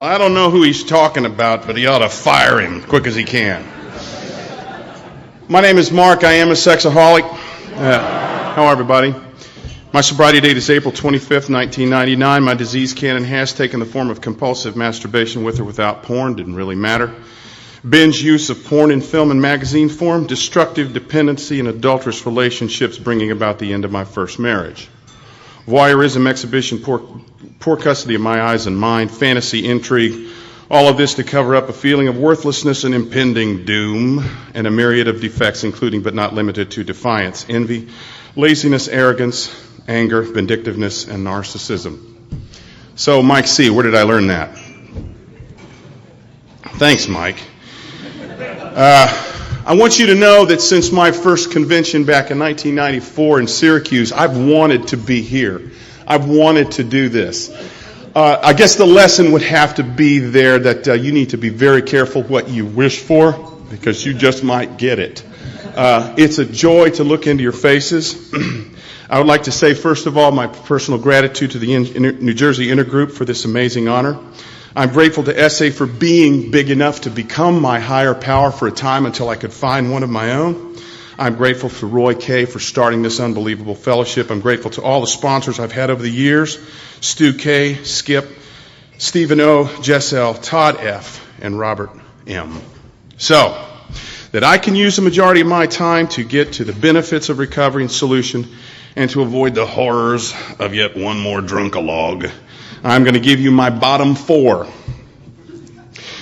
I don't know who he's talking about, but he ought to fire him quick as he can. My name is Mark. I am a sexaholic. How are everybody? My sobriety date is April 25th, 1999. My disease can and has taken the form of compulsive masturbation with or without porn. Didn't really matter. Binge use of porn in film and magazine form. Destructive dependency and adulterous relationships bringing about the end of my first marriage. Voyeurism, exhibition, poor custody of my eyes and mind, fantasy, intrigue, all of this to cover up a feeling of worthlessness and impending doom, and a myriad of defects, including but not limited to defiance, envy, laziness, arrogance, anger, vindictiveness, and narcissism. So, Mike C., where did I learn that? Thanks, Mike. I want you to know that since my first convention back in 1994 in Syracuse, I've wanted to be here. I've wanted to do this. I guess the lesson would have to be there that you need to be very careful what you wish for, because you just might get it. It's a joy to look into your faces. I would like to say, first of all, my personal gratitude to the New Jersey Intergroup for this amazing honor. I'm grateful to SA for being big enough to become my higher power for a time until I could find one of my own. I'm grateful to Roy K. for starting this unbelievable fellowship. I'm grateful to all the sponsors I've had over the years, Stu K., Skip, Stephen O., Jess L., Todd F., and Robert M. So that I can use the majority of my time to get to the benefits of recovery and solution and to avoid the horrors of yet one more drunk-a-log, I'm going to give you my bottom four.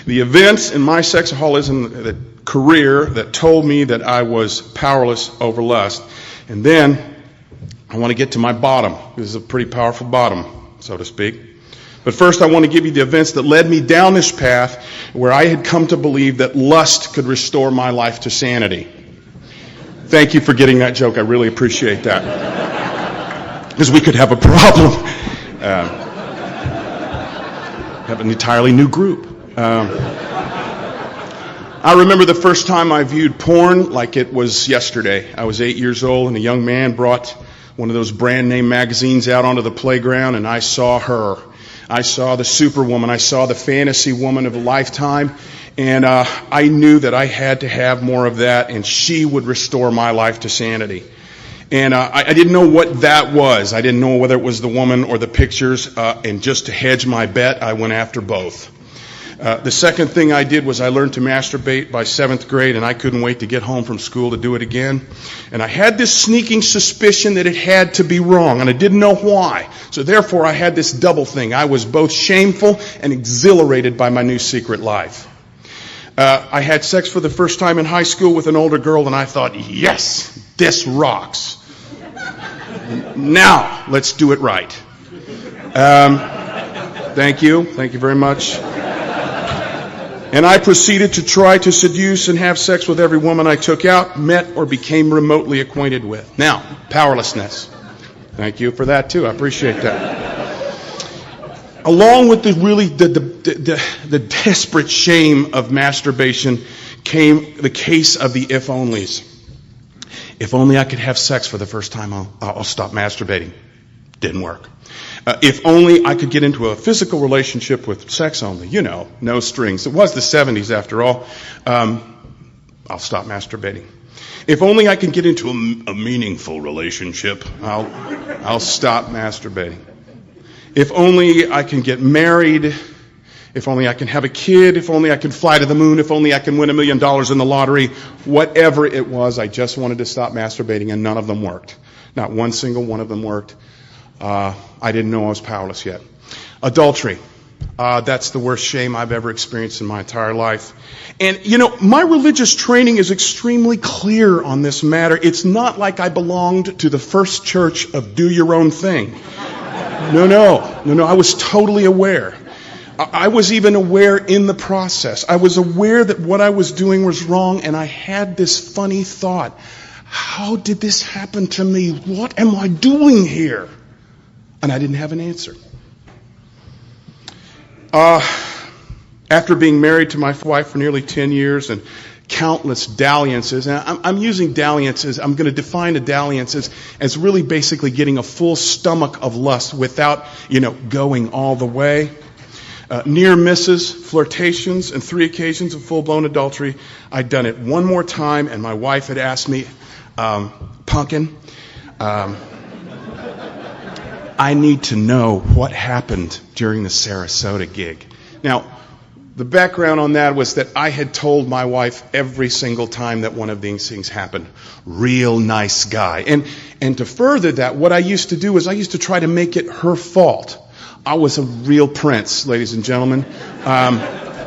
The events in my sexaholism career that told me that I was powerless over lust. And then I want to get to my bottom. This is a pretty powerful bottom, so to speak. But first I want to give you the events that led me down this path where I had come to believe that lust could restore my life to sanity. Thank you for getting that joke. I really appreciate that. Because we could have a problem. Have an entirely new group. I remember the first time I viewed porn like it was yesterday. I was 8 years old, and a young man brought one of those brand name magazines out onto the playground, and I saw her. I saw the superwoman. I saw the fantasy woman of a lifetime, and I knew that I had to have more of that, and she would restore my life to sanity. And I didn't know what that was. I didn't know whether it was the woman or the pictures. And just to hedge my bet, I went after both. The second thing I did was I learned to masturbate by 7th grade, and I couldn't wait to get home from school to do it again. And I had this sneaking suspicion that it had to be wrong, and I didn't know why. So therefore, I had this double thing. I was both shameful and exhilarated by my new secret life. I had sex for the first time in high school with an older girl, and I thought, yes, this rocks. Now, let's do it right. Thank you. Thank you very much. And I proceeded to try to seduce and have sex with every woman I took out, met, or became remotely acquainted with. Now, powerlessness. Thank you for that, too. I appreciate that. Along with the desperate shame of masturbation came the case of the if-onlys. If only I could have sex for the first time, I'll stop masturbating. Didn't work. If only I could get into a physical relationship with sex only. You know, no strings. It was the 70s after all. I'll stop masturbating. If only I can get into a meaningful relationship, I'll stop masturbating. If only I can get married. If only I can have a kid, if only I can fly to the moon, if only I can win $1 million in the lottery, whatever it was, I just wanted to stop masturbating, and none of them worked. Not one single one of them worked. I didn't know I was powerless yet. Adultery. That's the worst shame I've ever experienced in my entire life. And, you know, my religious training is extremely clear on this matter. It's not like I belonged to the first church of do your own thing. No, I was totally aware. I was even aware in the process. I was aware that what I was doing was wrong, and I had this funny thought. How did this happen to me? What am I doing here? And I didn't have an answer. After being married to my wife for nearly 10 years and countless dalliances, and I'm using dalliances, I'm going to define a dalliance as really basically getting a full stomach of lust without, going all the way. near misses, flirtations, and 3 occasions of full-blown adultery. I'd done it one more time, and my wife had asked me, Punkin, I need to know what happened during the Sarasota gig. Now, the background on that was that I had told my wife every single time that one of these things happened, real nice guy. And to further that, what I used to do is I used to try to make it her fault. I was a real prince, ladies and gentlemen.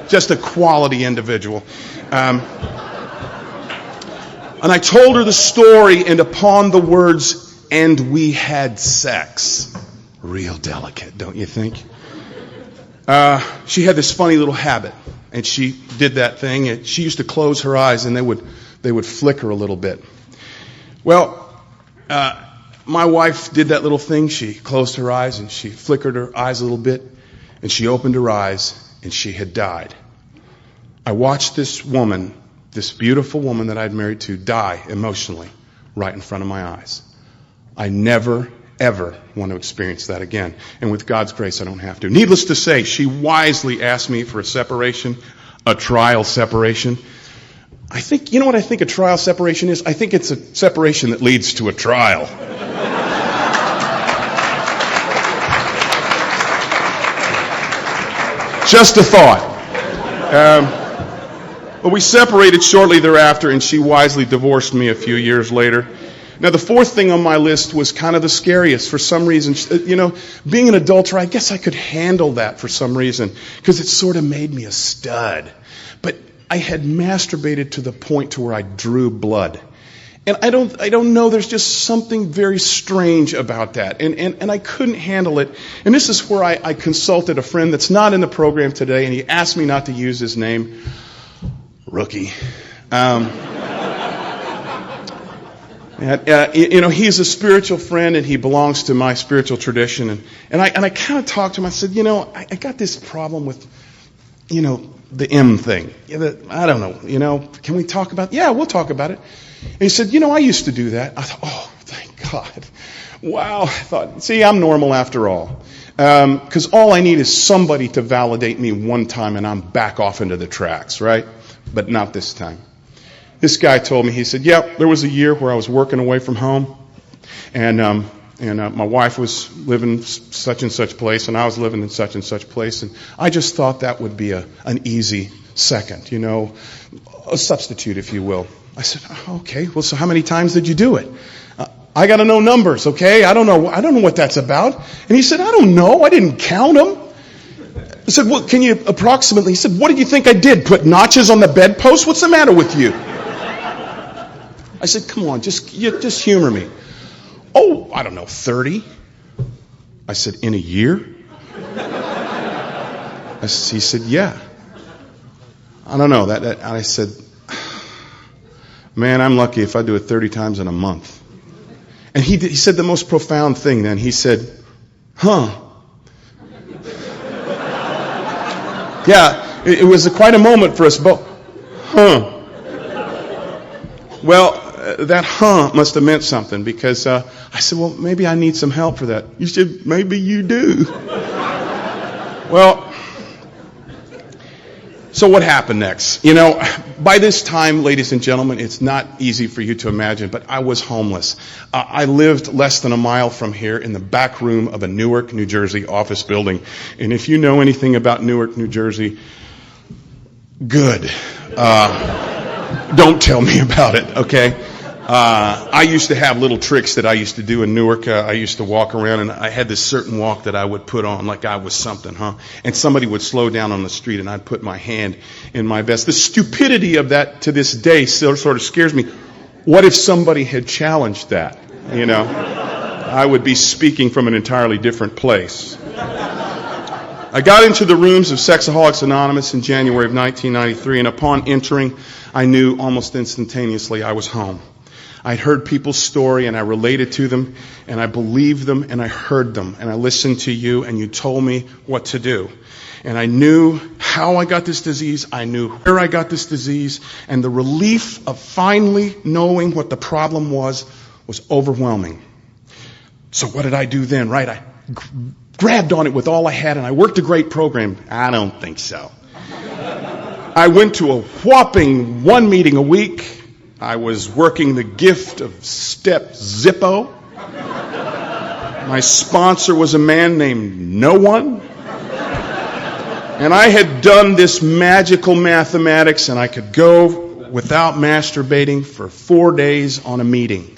Just a quality individual. And I told her the story, and upon the words, "and we had sex." Real delicate, don't you think? She had this funny little habit, and she did that thing, and she used to close her eyes, and they would flicker a little bit. Well, my wife did that little thing. She closed her eyes, and she flickered her eyes a little bit, and she opened her eyes, and she had died. I watched this woman, this beautiful woman that I'd married to, die emotionally right in front of my eyes. I never, ever want to experience that again. And with God's grace, I don't have to. Needless to say, she wisely asked me for a separation, a trial separation. I think, you know what I think a trial separation is? I think it's a separation that leads to a trial. Just a thought. But we separated shortly thereafter, and she wisely divorced me a few years later. Now, the fourth thing on my list was kind of the scariest. For some reason, being an adulterer, I guess I could handle that for some reason, because it sort of made me a stud. But I had masturbated to the point to where I drew blood. And I don't know, there's just something very strange about that. And I couldn't handle it. And this is where I consulted a friend that's not in the program today, and he asked me not to use his name. Rookie. He's a spiritual friend, and he belongs to my spiritual tradition. And I kind of talked to him. I said, I got this problem with, the M thing. I don't know, can we talk about it? Yeah, we'll talk about it. And he said, I used to do that. I thought, oh, thank God. Wow. I thought, see, I'm normal after all. Because all I need is somebody to validate me one time, and I'm back off into the tracks, right? But not this time. This guy told me, he said, there was a year where I was working away from home, and my wife was living such and such place, and I was living in such and such place, and I just thought that would be an easy second, a substitute, if you will. I said, okay, well, so how many times did you do it? I got to know numbers, okay? I don't know what that's about. And he said, I don't know. I didn't count them. I said, well, can you approximately? He said, what did you think I did? Put notches on the bedpost? What's the matter with you? I said, come on, just humor me. Oh, I don't know, 30? I said, in a year? He said, yeah. I don't know. And I said, man, I'm lucky if I do it 30 times in a month. And he said the most profound thing then. He said, huh. Yeah, it was quite a moment for us both. Huh. Well, that must have meant something, because I said, well, maybe I need some help for that. You said, maybe you do. Well, so what happened next? By this time, ladies and gentlemen, it's not easy for you to imagine, but I was homeless. I lived less than a mile from here in the back room of a Newark, New Jersey office building. And if you know anything about Newark, New Jersey, good. Don't tell me about it, okay? I used to have little tricks that I used to do in Newark. I used to walk around, and I had this certain walk that I would put on like I was something, And somebody would slow down on the street, and I'd put my hand in my vest. The stupidity of that to this day still sort of scares me. What if somebody had challenged that? I would be speaking from an entirely different place. I got into the rooms of Sexaholics Anonymous in January of 1993, and upon entering, I knew almost instantaneously I was home. I'd heard people's story, and I related to them, and I believed them, and I heard them, and I listened to you, and you told me what to do. And I knew how I got this disease, I knew where I got this disease, and the relief of finally knowing what the problem was overwhelming. So what did I do then, right? grabbed on it with all I had, and I worked a great program. I don't think so. I went to a whopping 1 meeting a week. I was working the gift of Steps of A.A. My sponsor was a man named No One. And I had done this magical mathematics, and I could go without masturbating for 4 days on a meeting.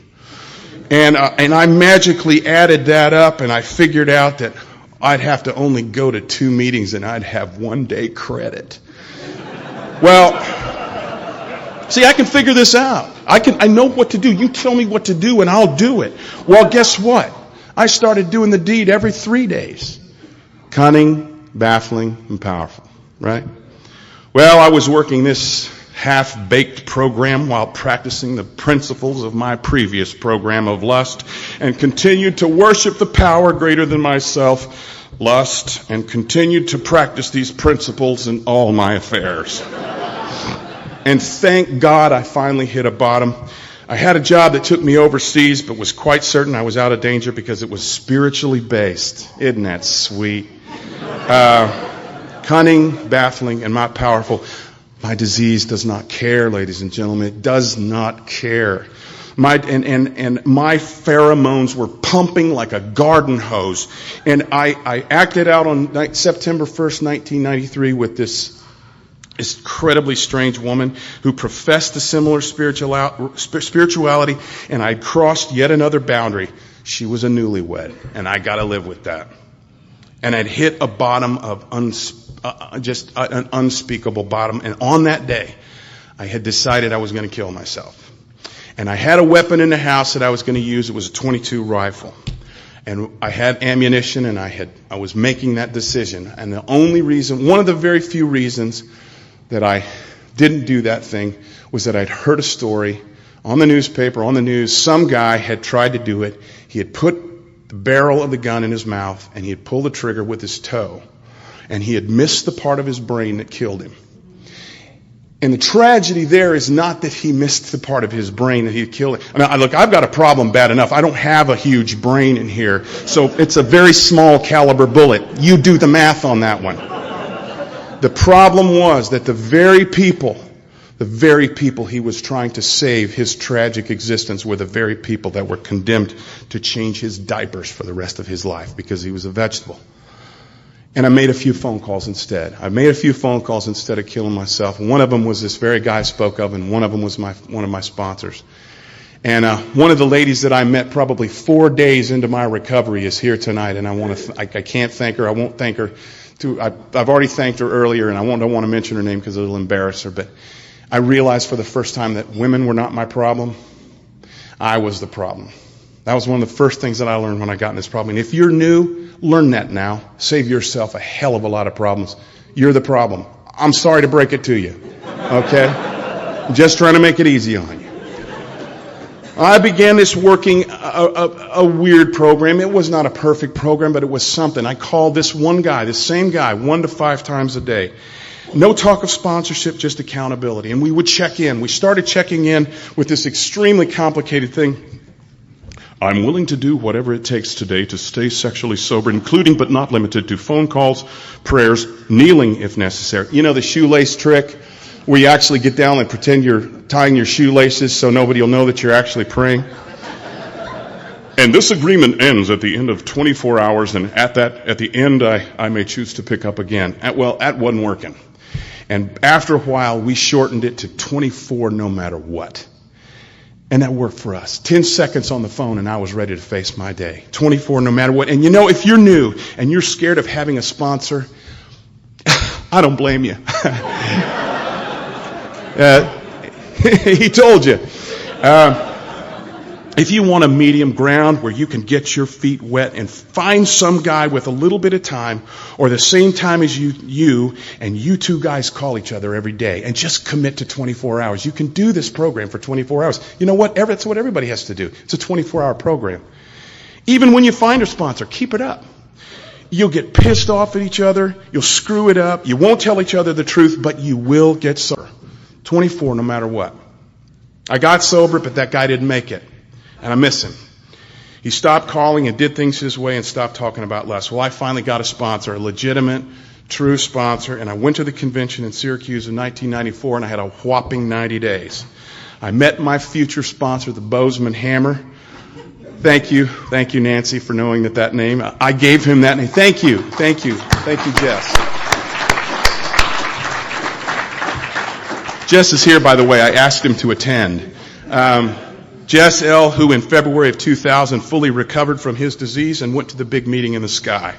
And I magically added that up, and I figured out that I'd have to only go to 2 meetings, and I'd have 1 day credit. Well, see, I can figure this out. I know what to do. You tell me what to do, and I'll do it. Well, guess what? I started doing the deed every 3 days. Cunning, baffling, and powerful, right? Well, I was working this half-baked program while practicing the principles of my previous program of lust, and continued to worship the power greater than myself, lust, and continued to practice these principles in all my affairs. And thank God I finally hit a bottom. I had a job that took me overseas, but was quite certain I was out of danger because it was spiritually based. Isn't that sweet? Cunning, baffling, and not powerful. My disease does not care, ladies and gentlemen. It does not care. My pheromones were pumping like a garden hose. And I acted out on September 1st, 1993 with this incredibly strange woman who professed a similar spirituality, and I crossed yet another boundary. She was a newlywed, and I got to live with that. And I'd hit a bottom of just an unspeakable bottom. And on that day, I had decided I was going to kill myself. And I had a weapon in the house that I was going to use. It was a .22 rifle. And I had ammunition, and I was making that decision. And the only reason, one of the very few reasons that I didn't do that thing, was that I'd heard a story on the newspaper, on the news. Some guy had tried to do it. He had put the barrel of the gun in his mouth, and he had pulled the trigger with his toe. And he had missed the part of his brain that killed him. And the tragedy there is not that he missed the part of his brain that he had killed him. I mean, look, I've got a problem bad enough. I don't have a huge brain in here. So it's a very small caliber bullet. You do the math on that one. The problem was that the very people he was trying to save his tragic existence were the very people that were condemned to change his diapers for the rest of his life because he was a vegetable. And I made a few phone calls instead. I made a few phone calls instead of killing myself. One of them was this very guy I spoke of, and one of them was one of my sponsors. And one of the ladies that I met probably 4 days into my recovery is here tonight, and I can't thank her. I won't thank her. I've already thanked her earlier, and I don't want to mention her name because it'll embarrass her. But I realized for the first time that women were not my problem. I was the problem. That was one of the first things that I learned when I got in this problem. And if you're new, learn that now. Save yourself a hell of a lot of problems. You're the problem. I'm sorry to break it to you. Okay? I'm just trying to make it easy on you. I began this working a weird program. It was not a perfect program, but it was something. I called this one guy, this same guy, 1 to 5 times a day. No talk of sponsorship, just accountability. And we would check in. We started checking in with this extremely complicated thing. I'm willing to do whatever it takes today to stay sexually sober, including but not limited to phone calls, prayers, kneeling if necessary. You know the shoelace trick? Where you actually get down and pretend you're tying your shoelaces so nobody will know that you're actually praying. And this agreement ends at the end of 24 hours, and at the end, I may choose to pick up again. That wasn't working. And after a while, we shortened it to 24 no matter what. And that worked for us. 10 seconds on the phone, and I was ready to face my day. 24 no matter what. And you know, if you're new and you're scared of having a sponsor, I don't blame you. He told you. If you want a medium ground where you can get your feet wet and find some guy with a little bit of time or the same time as you and you two guys call each other every day and just commit to 24 hours. You can do this program for 24 hours. You know what? That's what everybody has to do. It's a 24-hour program. Even when you find a sponsor, keep it up. You'll get pissed off at each other. You'll screw it up. You won't tell each other the truth, but you will get sober. 24 no matter what. I got sober, but that guy didn't make it. And I miss him. He stopped calling and did things his way and stopped talking about less. Well, I finally got a sponsor, a legitimate, true sponsor, and I went to the convention in Syracuse in 1994, and I had a whopping 90 days. I met my future sponsor, the Bozeman Hammer. Thank you, Nancy, for knowing that name. I gave him that name. Thank you, Jess. Jess is here, by the way. I asked him to attend. Jess L., who in February of 2000 fully recovered from his disease and went to the big meeting in the sky.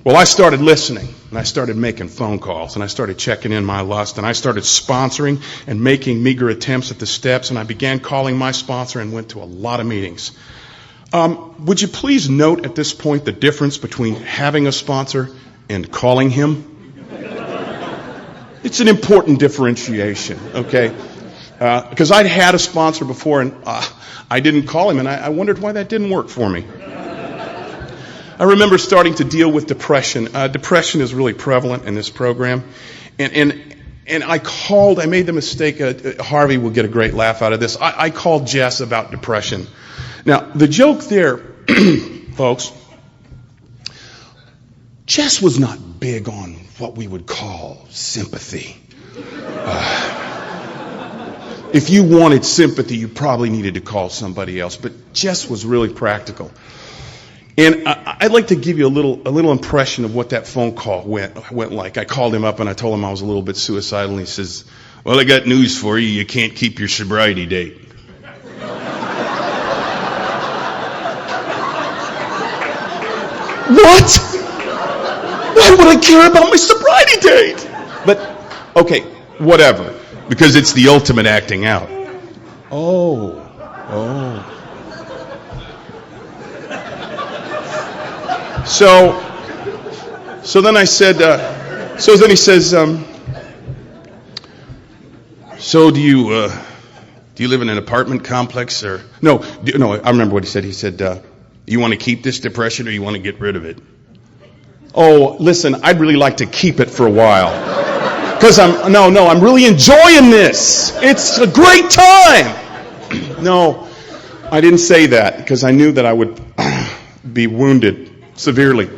Well, I started listening, and I started making phone calls, and I started checking in my lust, and I started sponsoring and making meager attempts at the steps, and I began calling my sponsor and went to a lot of meetings. Would you please note at this point the difference between having a sponsor and calling him? It's an important differentiation, okay? Because I'd had a sponsor before, and I didn't call him, and I wondered why that didn't work for me. I remember starting to deal with depression. Depression is really prevalent in this program. And I made the mistake, Harvey will get a great laugh out of this. I called Jess about depression. Now, the joke there, folks, Jess was not big on what we would call sympathy. If you wanted sympathy, you probably needed to call somebody else. But Jess was really practical. And I'd like to give you a little impression of what that phone call went like. I called him up and I told him I was a little bit suicidal, and he says, "Well, I got news for you. You can't keep your sobriety date." What? Why would I care about my sobriety date? But, okay, whatever. Because it's the ultimate acting out. Oh. So then I said, so then he says, so do you live in an apartment complex or, no, I remember what he said. He said, you want to keep this depression or you want to get rid of it? Oh, listen, I'd really like to keep it for a while. Because I'm really enjoying this. It's a great time. No, I didn't say that because I knew that I would be wounded severely,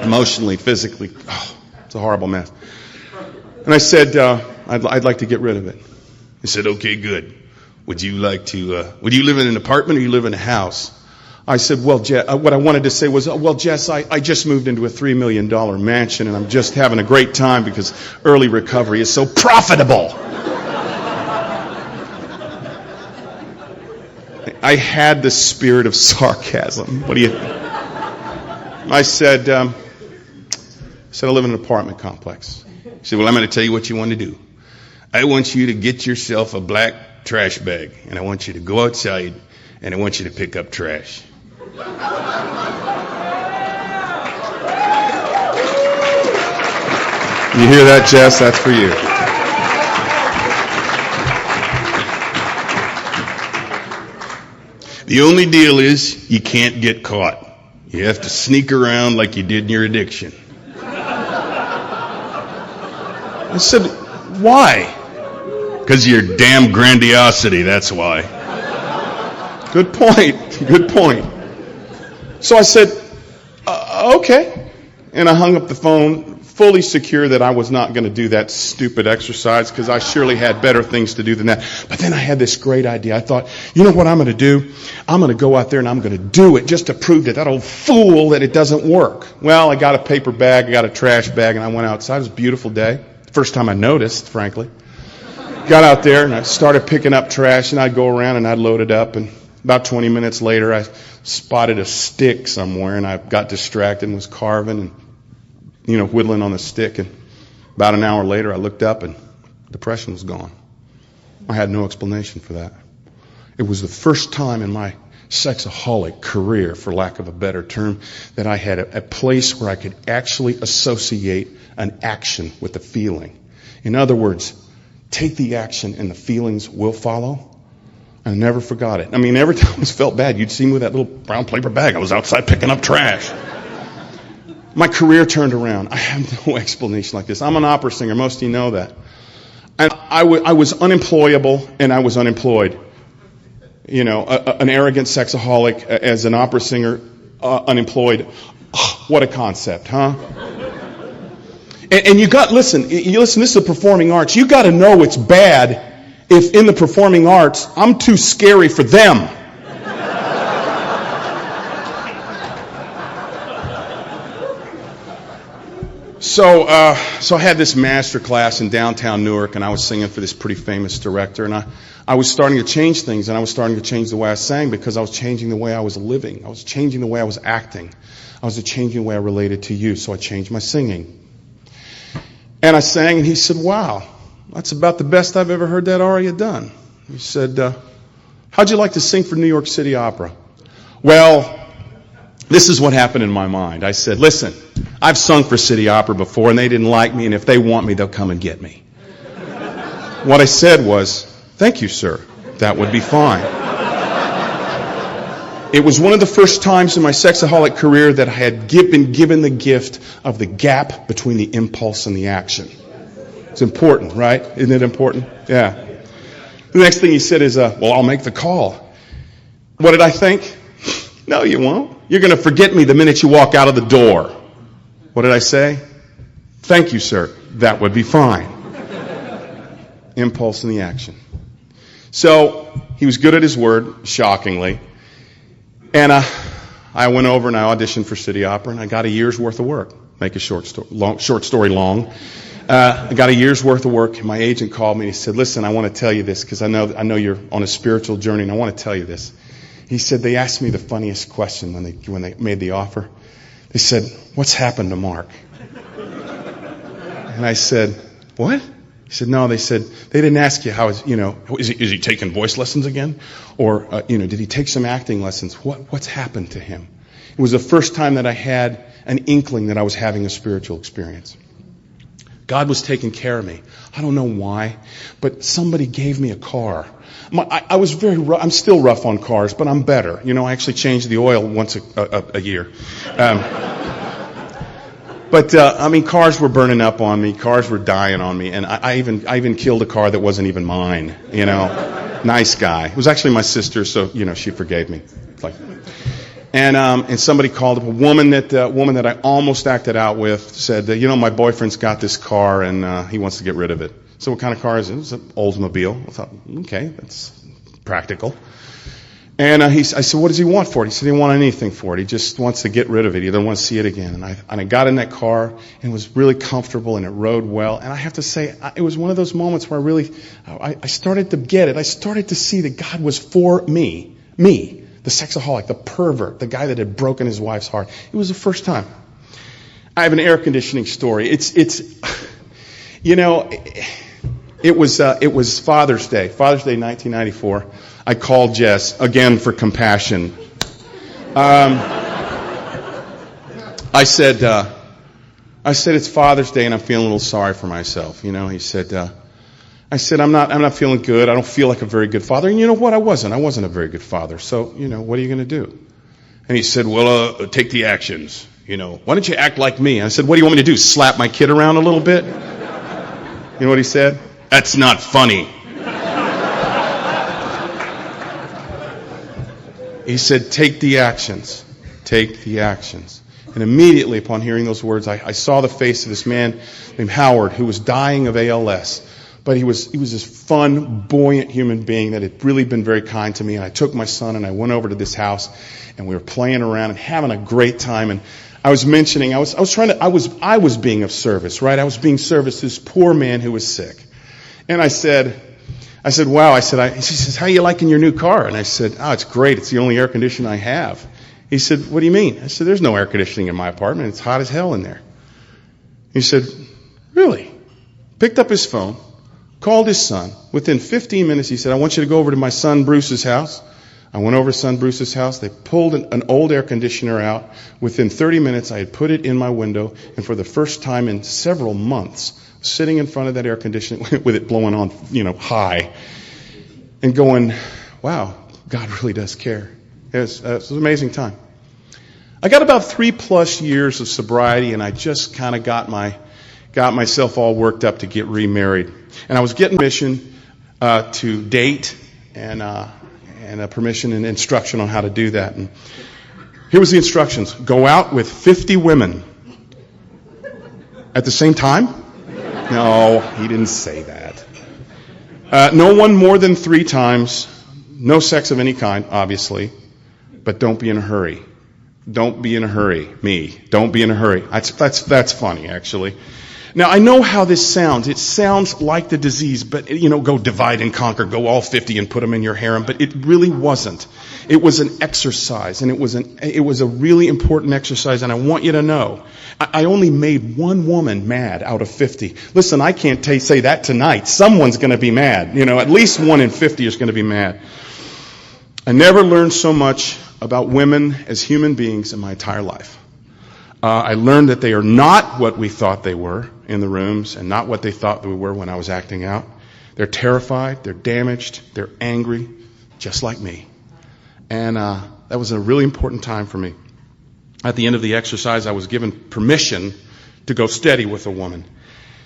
emotionally, physically. Oh, it's a horrible mess. And I said, I'd like to get rid of it. He said, okay, good. Would you live in an apartment or you live in a house? I said, well, Jess, what I wanted to say was, well, Jess, I just moved into a $3 million mansion and I'm just having a great time because early recovery is so profitable. I had the spirit of sarcasm. What do you think? I said, I live in an apartment complex. He said, well, I'm going to tell you what you want to do. I want you to get yourself a black trash bag and I want you to go outside and I want you to pick up trash. You hear that, Jess? That's for you. The only deal is you can't get caught. You have to sneak around like you did in your addiction. I said, why? Because of your damn grandiosity, that's why. Good point. So I said, okay. And I hung up the phone, fully secure that I was not going to do that stupid exercise because I surely had better things to do than that. But then I had this great idea. I thought, you know what I'm going to do? I'm going to go out there and I'm going to do it just to prove to that old fool that it doesn't work. Well, I got a paper bag, I got a trash bag, and I went outside. It was a beautiful day. First time I noticed, frankly. Got out there and I started picking up trash, and I'd go around and I'd load it up, and about 20 minutes later, I spotted a stick somewhere, and I got distracted and was carving and, whittling on the stick. And about an hour later, I looked up, and depression was gone. I had no explanation for that. It was the first time in my sexaholic career, for lack of a better term, that I had a place where I could actually associate an action with a feeling. In other words, take the action and the feelings will follow. I never forgot it. I mean, every time I felt bad, you'd see me with that little brown paper bag. I was outside picking up trash. My career turned around. I have no explanation like this. I'm an opera singer. Most of you know that. And I was unemployable and I was unemployed. an arrogant sexaholic as an opera singer, unemployed. Oh, what a concept, huh? And listen, this is the performing arts. You got to know it's bad if in the performing arts, I'm too scary for them. So I had this master class in downtown Newark, and I was singing for this pretty famous director, and I was starting to change things, and I was starting to change the way I sang because I was changing the way I was living. I was changing the way I was acting. I was changing the way I related to you, so I changed my singing. And I sang, and he said, wow, that's about the best I've ever heard that aria done. He said, how'd you like to sing for New York City Opera? Well, this is what happened in my mind. I said, listen, I've sung for City Opera before, and they didn't like me, and if they want me, they'll come and get me. What I said was, thank you, sir. That would be fine. It was one of the first times in my sexaholic career that I had been given the gift of the gap between the impulse and the action. It's important, right? Isn't it important? Yeah. The next thing he said is, well, I'll make the call. What did I think? No, you won't. You're going to forget me the minute you walk out of the door. What did I say? Thank you, sir. That would be fine. Impulse and the action. So he was good at his word, shockingly. And I went over and I auditioned for City Opera, and I got a year's worth of work. Make a short story long. I got a year's worth of work, and my agent called me and he said, listen, I want to tell you this because I know you're on a spiritual journey, and I want to tell you this. He said, they asked me the funniest question when they made the offer. They said, what's happened to Mark? And I said, what? He said, no, they said, they didn't ask you how is he taking voice lessons again? Or, did he take some acting lessons? What's happened to him? It was the first time that I had an inkling that I was having a spiritual experience. God was taking care of me. I don't know why, but somebody gave me a car. I was very rough. I'm still rough on cars, but I'm better. I actually change the oil once a year. But cars were burning up on me. Cars were dying on me, and I even killed a car that wasn't even mine. Nice guy. It was actually my sister, so she forgave me. And somebody called up a woman that I almost acted out with. Said, my boyfriend's got this car and he wants to get rid of it. So what kind of car is it? It was an Oldsmobile. I thought, okay, that's practical. And I said, what does he want for it? He said he didn't want anything for it. He just wants to get rid of it. He doesn't want to see it again. And I got in that car, and it was really comfortable, and it rode well. And I have to say, it was one of those moments where I started to get it. I started to see that God was for me, the sexaholic, the pervert, the guy that had broken his wife's heart. It was the first time. I have an air conditioning story. It was Father's Day, 1994. I called Jess, again for compassion. I said, it's Father's Day and I'm feeling a little sorry for myself. He said, I'm not feeling good. I don't feel like a very good father. And you know what? I wasn't a very good father. So, what are you going to do? And he said, well, take the actions. Why don't you act like me? And I said, what do you want me to do? Slap my kid around a little bit? You know what he said? That's not funny. He said, take the actions. Take the actions. And immediately upon hearing those words, I saw the face of this man named Howard who was dying of ALS. But he was this fun, buoyant human being that had really been very kind to me. And I took my son and I went over to this house and we were playing around and having a great time. And I was mentioning, I was being of service, right? I was being service to this poor man who was sick. And I said, wow. He says, how are you liking your new car? And I said, oh, it's great. It's the only air conditioning I have. He said, what do you mean? I said, there's no air conditioning in my apartment. It's hot as hell in there. He said, really? Picked up his phone, called his son. Within 15 minutes, he said, I want you to go over to my son Bruce's house. I went over to son Bruce's house. They pulled an old air conditioner out. Within 30 minutes, I had put it in my window. And for the first time in several months, sitting in front of that air conditioner with it blowing on, high, and going, wow, God really does care. It was an amazing time. I got about 3+ years of sobriety, and I just kind of got myself all worked up to get remarried. And I was getting permission to date, and and permission and instruction on how to do that. And here was the instructions. Go out with 50 women at the same time? No, he didn't say that. No one more than 3 times. No sex of any kind, obviously. But don't be in a hurry. Don't be in a hurry. Don't be in a hurry. That's funny, actually. Now, I know how this sounds. It sounds like the disease, but, go divide and conquer, go all 50 and put them in your harem. But it really wasn't. It was an exercise, and it was a really important exercise, and I want you to know, I only made one woman mad out of 50. Listen, I can't say that tonight. Someone's going to be mad. At least 1 in 50 is going to be mad. I never learned so much about women as human beings in my entire life. I learned that they are not what we thought they were in the rooms and not what they thought we were when I was acting out. They're terrified, they're damaged, they're angry, just like me. And that was a really important time for me. At the end of the exercise, I was given permission to go steady with a woman.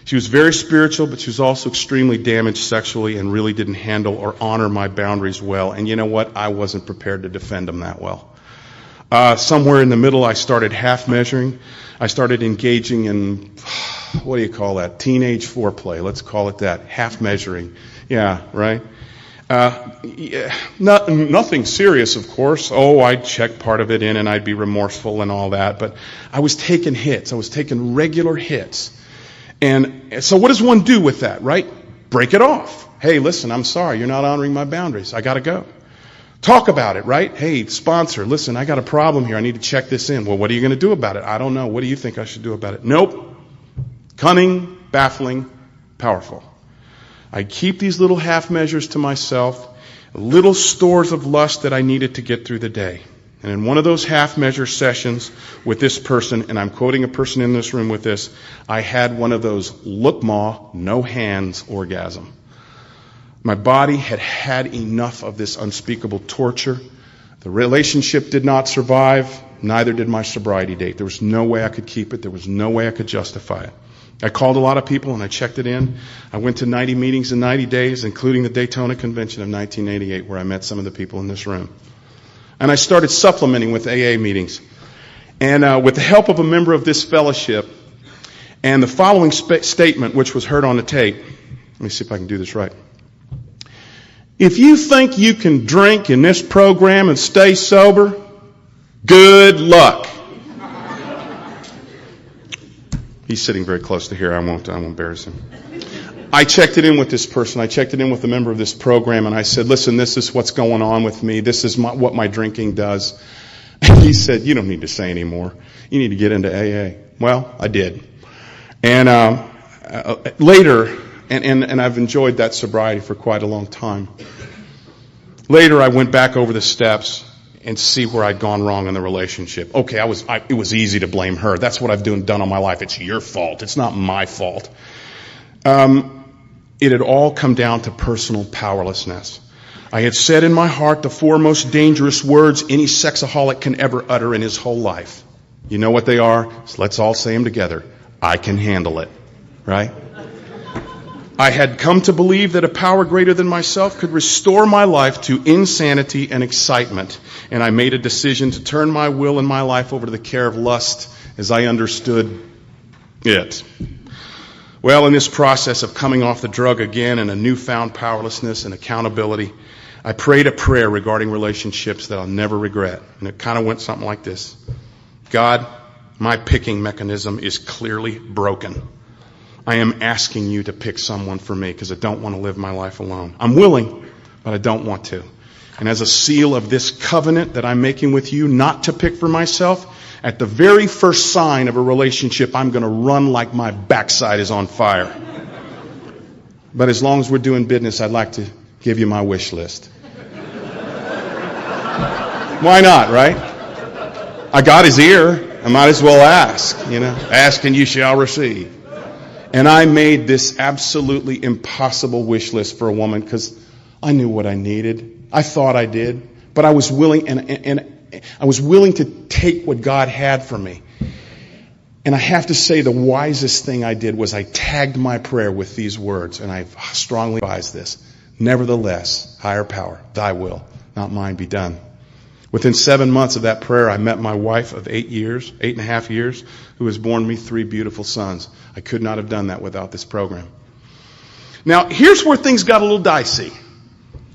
She was very spiritual, but she was also extremely damaged sexually and really didn't handle or honor my boundaries well. And you know what? I wasn't prepared to defend them that well. Somewhere in the middle, I started half measuring. I started engaging in, what do you call that? Teenage foreplay. Let's call it that. Half measuring. Yeah, right? Nothing serious, of course. I'd check part of it in and I'd be remorseful and all that. But I was taking hits. I was taking regular hits. And so what does one do with that, right? Break it off. Hey, listen, I'm sorry. You're not honoring my boundaries. I got to go. Talk about it, right? Hey, sponsor, listen, I got a problem here. I need to check this in. Well, what are you going to do about it? I don't know. What do you think I should do about it? Nope. Cunning, baffling, powerful. I keep these little half measures to myself, little stores of lust that I needed to get through the day. And in one of those half measure sessions with this person, and I'm quoting a person in this room with this, I had one of those look ma, no hands orgasm. My body had had enough of this unspeakable torture. The relationship did not survive. Neither did my sobriety date. There was no way I could keep it. There was no way I could justify it. I called a lot of people and I checked it in. I went to 90 meetings in 90 days, including the Daytona Convention of 1988, where I met some of the people in this room. And I started supplementing with AA meetings. And with the help of a member of this fellowship, and the following statement, which was heard on the tape. Let me see if I can do this right. If you think you can drink in this program and stay sober, good luck. He's sitting very close to here. I won't embarrass him. I checked it in with this person. I checked it in with a member of this program, and I said, listen, this is what's going on with me. This is what my drinking does. And he said, you don't need to say any more. You need to get into AA. Well, I did. And later, and I've enjoyed that sobriety for quite a long time. Later, I went back over the steps and see where I'd gone wrong in the relationship. Okay, it was easy to blame her. That's what I've done all my life. It's your fault. It's not my fault. It had all come down to personal powerlessness. I had said in my heart the 4 most dangerous words any sexaholic can ever utter in his whole life. You know what they are? So let's all say them together. I can handle it. Right? I had come to believe that a power greater than myself could restore my life to insanity and excitement. And I made a decision to turn my will and my life over to the care of lust as I understood it. Well, in this process of coming off the drug again and a newfound powerlessness and accountability, I prayed a prayer regarding relationships that I'll never regret. And it kind of went something like this. God, my picking mechanism is clearly broken. I am asking you to pick someone for me because I don't want to live my life alone. I'm willing, but I don't want to. And as a seal of this covenant that I'm making with you not to pick for myself, at the very first sign of a relationship, I'm going to run like my backside is on fire. But as long as we're doing business, I'd like to give you my wish list. Why not, right? I got his ear. I might as well ask, Ask and you shall receive. And I made this absolutely impossible wish list for a woman because I knew what I needed. I thought I did. But I was willing, and I was willing to take what God had for me. And I have to say the wisest thing I did was I tagged my prayer with these words, and I strongly advise this. Nevertheless, higher power, thy will, not mine be done. Within 7 months of that prayer, I met my wife of 8.5 years, who has borne me 3 beautiful sons. I could not have done that without this program. Now, here's where things got a little dicey.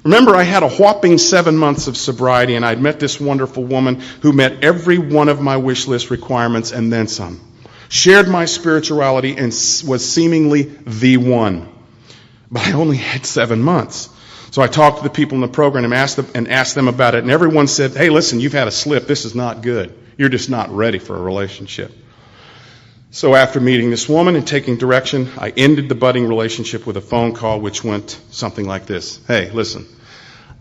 Remember, I had a whopping 7 months of sobriety, and I'd met this wonderful woman who met every one of my wish list requirements and then some. Shared my spirituality and was seemingly the one. But I only had 7 months. So I talked to the people in the program and asked them about it, and everyone said, hey, listen, you've had a slip. This is not good. You're just not ready for a relationship. So after meeting this woman and taking direction, I ended the budding relationship with a phone call which went something like this. Hey, listen,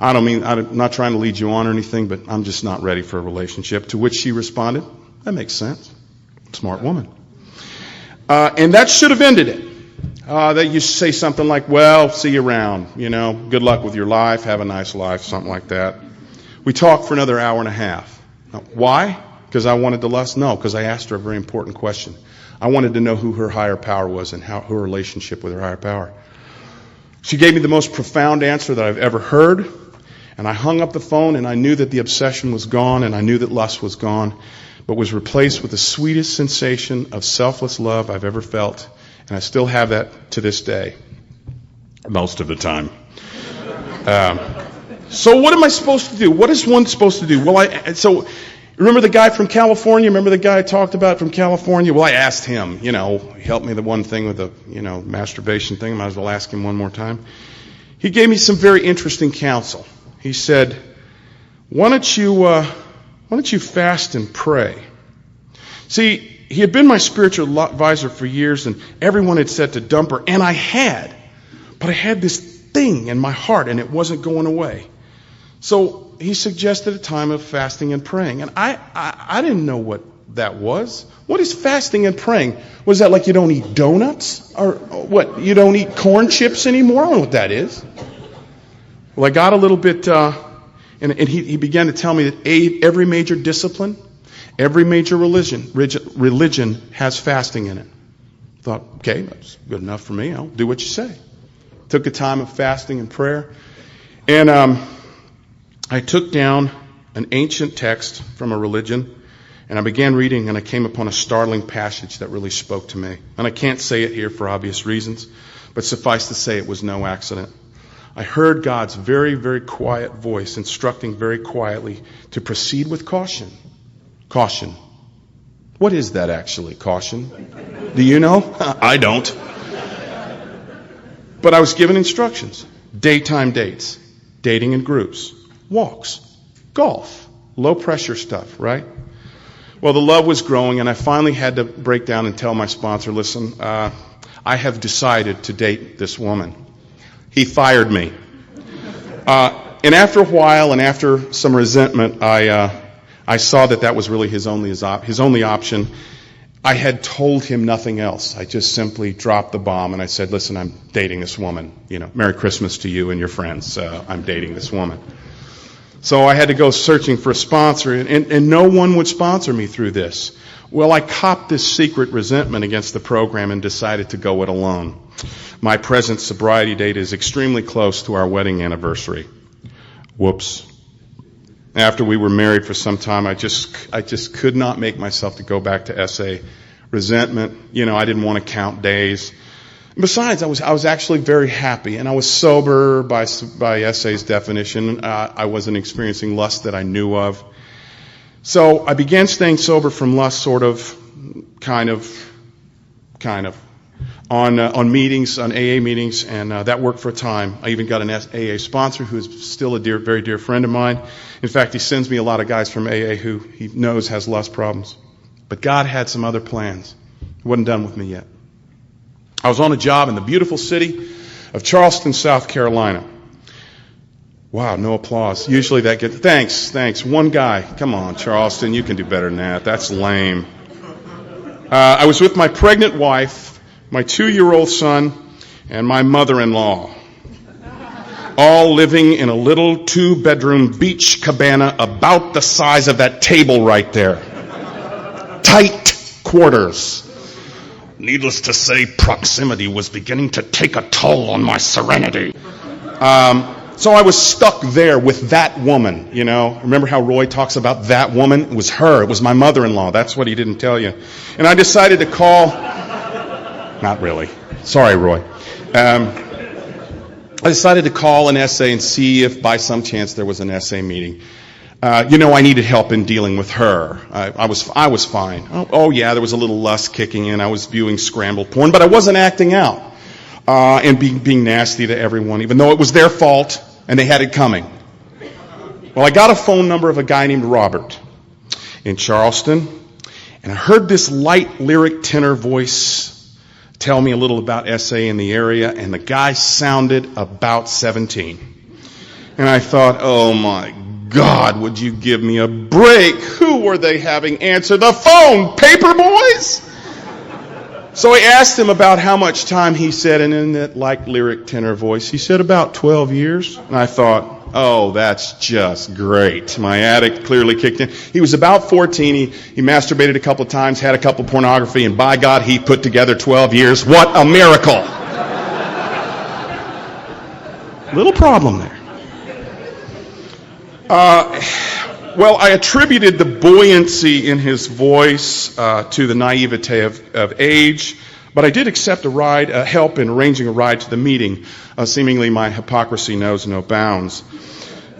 I'm not trying to lead you on or anything, but I'm just not ready for a relationship. To which she responded, that makes sense. Smart woman. And that should have ended it. That you say something like, well, see you around, good luck with your life, have a nice life, something like that. We talked for another hour and a half. Now, why? Because I wanted to lust? No, because I asked her a very important question. I wanted to know who her higher power was and how her relationship with her higher power. She gave me the most profound answer that I've ever heard, and I hung up the phone, and I knew that the obsession was gone, and I knew that lust was gone, but was replaced with the sweetest sensation of selfless love I've ever felt. And I still have that to this day, most of the time. So what am I supposed to do? What is one supposed to do? So remember the guy from California? Remember the guy I talked about from California? Well, I asked him, he helped me the one thing with the, masturbation thing. I might as well ask him one more time. He gave me some very interesting counsel. He said, why don't you fast and pray? See, he had been my spiritual advisor for years, and everyone had said to dump her, and I had. But I had this thing in my heart, and it wasn't going away. So he suggested a time of fasting and praying. And I didn't know what that was. What is fasting and praying? Was that like you don't eat donuts? Or what, you don't eat corn chips anymore? I don't know what that is. Well, I got a little bit, and he began to tell me that every major discipline, every major religion has fasting in it. Thought, okay, that's good enough for me. I'll do what you say. Took a time of fasting and prayer. And I took down an ancient text from a religion, and I began reading, and I came upon a startling passage that really spoke to me. And I can't say it here for obvious reasons, but suffice to say it was no accident. I heard God's very, very quiet voice instructing very quietly to proceed with caution. Caution. What is that actually, caution? Do you know? I don't. But I was given instructions. Daytime dates, dating in groups, walks, golf, low pressure stuff, right? Well, the love was growing, and I finally had to break down and tell my sponsor, listen, I have decided to date this woman. He fired me. And after a while, and after some resentment, I saw that was really his only option. I had told him nothing else. I just simply dropped the bomb, and I said, listen, I'm dating this woman. Merry Christmas to you and your friends. I'm dating this woman. So I had to go searching for a sponsor, and no one would sponsor me through this. Well, I copped this secret resentment against the program and decided to go it alone. My present sobriety date is extremely close to our wedding anniversary. Whoops. After we were married for some time, I just could not make myself to go back to SA. Resentment, I didn't want to count days. Besides, I was actually very happy, and I was sober by SA's definition. I wasn't experiencing lust that I knew of. So I began staying sober from lust, sort of, kind of, on meetings, on AA meetings, and that worked for a time. I even got an AA sponsor who is still a very dear friend of mine. In fact, he sends me a lot of guys from AA who he knows has lust problems. But God had some other plans. He wasn't done with me yet. I was on a job in the beautiful city of Charleston, South Carolina. Wow, no applause. Usually that gets, thanks. One guy. Come on, Charleston, you can do better than that. That's lame. I was with my pregnant wife, my 2-year-old son, and my mother-in-law, all living in a little 2-bedroom beach cabana about the size of that table right there. Tight quarters. Needless to say, proximity was beginning to take a toll on my serenity. So I was stuck there with that woman, you know. Remember how Roy talks about that woman? It was her. It was my mother-in-law. That's what he didn't tell you. And I decided to call... Not really. Sorry, Roy. I decided to call an SA and see if by some chance there was an SA meeting. I needed help in dealing with her. I was fine. Oh yeah, there was a little lust kicking in. I was viewing scrambled porn, but I wasn't acting out and being nasty to everyone, even though it was their fault and they had it coming. Well, I got a phone number of a guy named Robert in Charleston, and I heard this light lyric tenor voice tell me a little about SA in the area, and the guy sounded about 17. And I thought, oh my God, would you give me a break? Who were they having answer the phone? Paper boys? So I asked him about how much time he said, and in that light lyric tenor voice, he said about 12 years. And I thought, oh, that's just great. My addict clearly kicked in. He was about 14. He masturbated a couple of times, had a couple of pornography, and by God, he put together 12 years. What a miracle. Little problem there. Well, I attributed the buoyancy in his voice to the naivete of age, but I did accept help in arranging a ride to the meeting. Seemingly my hypocrisy knows no bounds.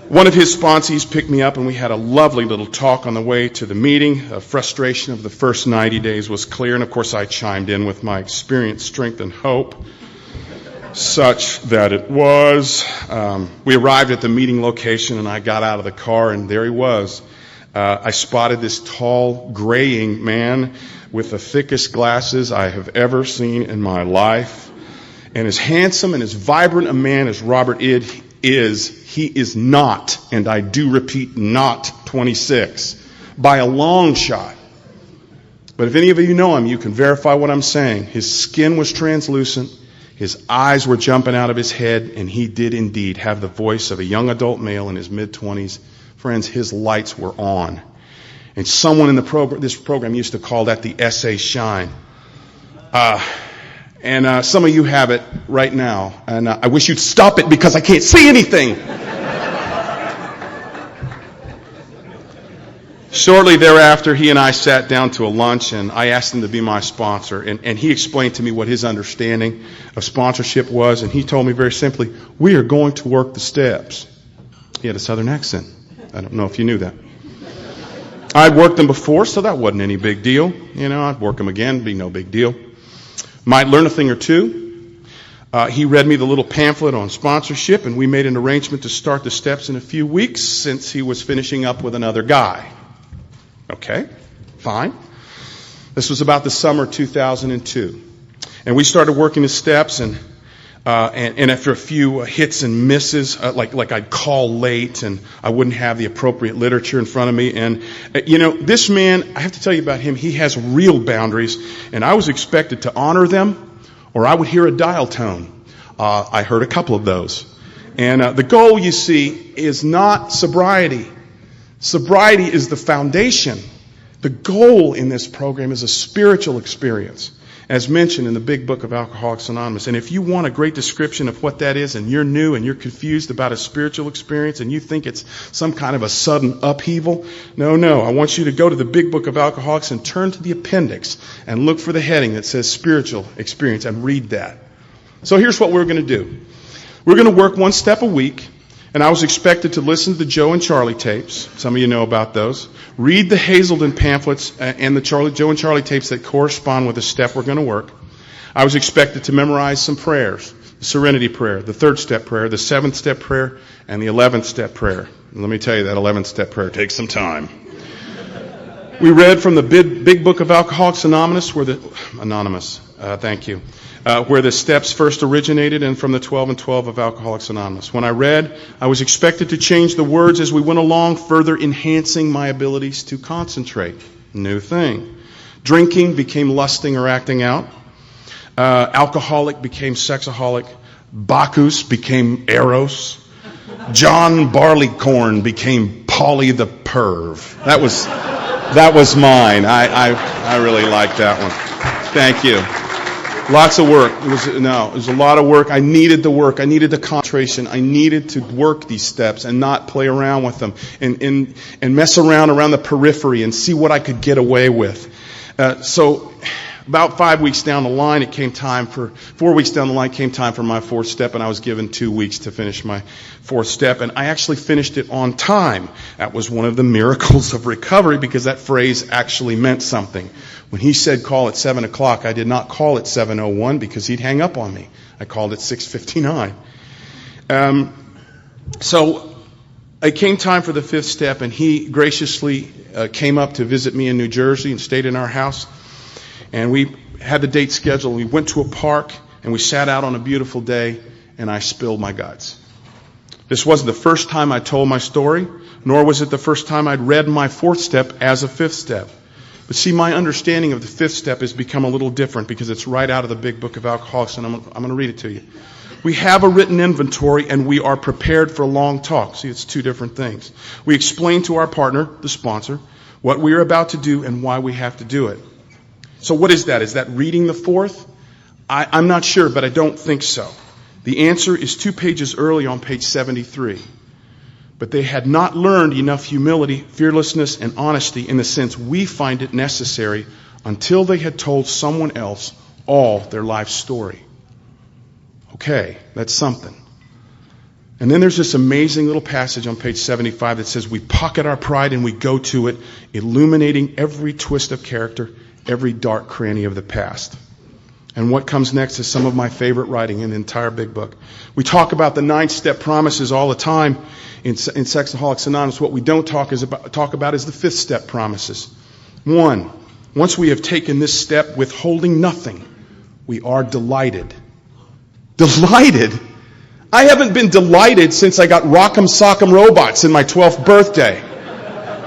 One of his sponsees picked me up, and we had a lovely little talk on the way to the meeting. The frustration of the first 90 days was clear, and of course I chimed in with my experience, strength, and hope. Such that it was. We arrived at the meeting location, and I got out of the car, and there he was. I spotted this tall, graying man with the thickest glasses I have ever seen in my life. And as handsome and as vibrant a man as Robert is, he is not, and I do repeat, not 26, by a long shot. But if any of you know him, you can verify what I'm saying. His skin was translucent. His eyes were jumping out of his head, and he did indeed have the voice of a young adult male in his mid-20s. Friends, his lights were on. And someone in this program used to call that the SA shine. And some of you have it right now. And I wish you'd stop it because I can't see anything. Shortly thereafter, he and I sat down to a lunch, and I asked him to be my sponsor. And he explained to me what his understanding of sponsorship was, and he told me very simply, we are going to work the steps. He had a southern accent. I don't know if you knew that. I'd worked them before, so that wasn't any big deal. I'd work them again, be no big deal. Might learn a thing or two. He read me the little pamphlet on sponsorship, and we made an arrangement to start the steps in a few weeks since he was finishing up with another guy. Okay, fine. This was about the summer 2002. And we started working the steps, and after a few hits and misses, like I'd call late, and I wouldn't have the appropriate literature in front of me. And, this man, I have to tell you about him, he has real boundaries, and I was expected to honor them, or I would hear a dial tone. I heard a couple of those. And the goal, you see, is not sobriety. Sobriety is the foundation. The goal in this program is a spiritual experience, as mentioned in the big book of Alcoholics Anonymous. And if you want a great description of what that is, and you're new and you're confused about a spiritual experience and you think it's some kind of a sudden upheaval, no. I want you to go to the big book of Alcoholics and turn to the appendix and look for the heading that says spiritual experience and read that. So here's what we're going to do. We're going to work one step a week. And I was expected to listen to the Joe and Charlie tapes. Some of you know about those. Read the Hazelden pamphlets and the Joe and Charlie tapes that correspond with the step we're going to work. I was expected to memorize some prayers. The Serenity Prayer, the 3rd step prayer, the 7th step prayer, and the 11th step prayer. And let me tell you, that 11th step prayer takes some time. We read from the big book of Alcoholics Anonymous, where the steps first originated, and from the 12 and 12 of Alcoholics Anonymous. When I read, I was expected to change the words as we went along, further enhancing my abilities to concentrate. New thing. Drinking became lusting or acting out. Alcoholic became sexaholic. Bacchus became Eros. John Barleycorn became Polly the Perv. That was mine. I really liked that one. Thank you. Lots of work. It was a lot of work. I needed the work. I needed the concentration. I needed to work these steps and not play around with them and mess around the periphery and see what I could get away with. So about 4 weeks down the line, came time for my fourth step, and I was given 2 weeks to finish my fourth step, and I actually finished it on time. That was one of the miracles of recovery, because that phrase actually meant something. When he said call at 7 o'clock, I did not call at 7:01 because he'd hang up on me. I called at 6:59. So it came time for the fifth step, and he graciously came up to visit me in New Jersey and stayed in our house. And we had the date scheduled. We went to a park, and we sat out on a beautiful day, and I spilled my guts. This wasn't the first time I told my story, nor was it the first time I'd read my fourth step as a fifth step. But see, my understanding of the fifth step has become a little different because it's right out of the Big Book of Alcoholics, and I'm going to read it to you. We have a written inventory, and we are prepared for a long talk. See, it's two different things. We explain to our partner, the sponsor, what we are about to do and why we have to do it. So what is that? Is that reading the fourth? I'm not sure, but I don't think so. The answer is 2 pages early on page 73. But they had not learned enough humility, fearlessness, and honesty in the sense we find it necessary until they had told someone else all their life story. Okay, that's something. And then there's this amazing little passage on page 75 that says we pocket our pride and we go to it, illuminating every twist of character, every dark cranny of the past. And what comes next is some of my favorite writing in the entire Big Book. We talk about the 9-step promises all the time in Sexaholics Anonymous. What we don't talk about is the 5th step promises. 1, once we have taken this step withholding nothing, we are delighted. Delighted? I haven't been delighted since I got Rock'em Sock'em Robots in my 12th birthday.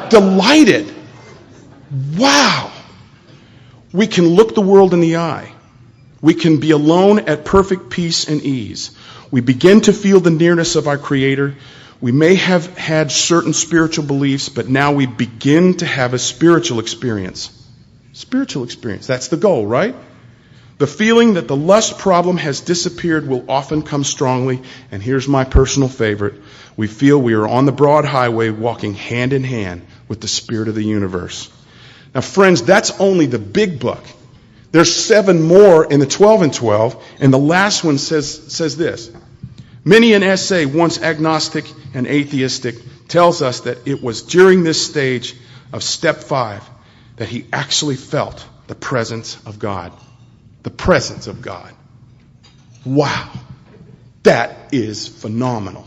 Delighted. Wow. We can look the world in the eye. We can be alone at perfect peace and ease. We begin to feel the nearness of our Creator. We may have had certain spiritual beliefs, but now we begin to have a spiritual experience. Spiritual experience. That's the goal, right? The feeling that the lust problem has disappeared will often come strongly, and here's my personal favorite. We feel we are on the broad highway walking hand in hand with the Spirit of the universe. Now, friends, that's only the Big Book. There's 7 more in the 12 and 12, and the last one says this. Many an essay, once agnostic and atheistic, tells us that it was during this stage of step 5 that he actually felt the presence of God. The presence of God. Wow. That is phenomenal.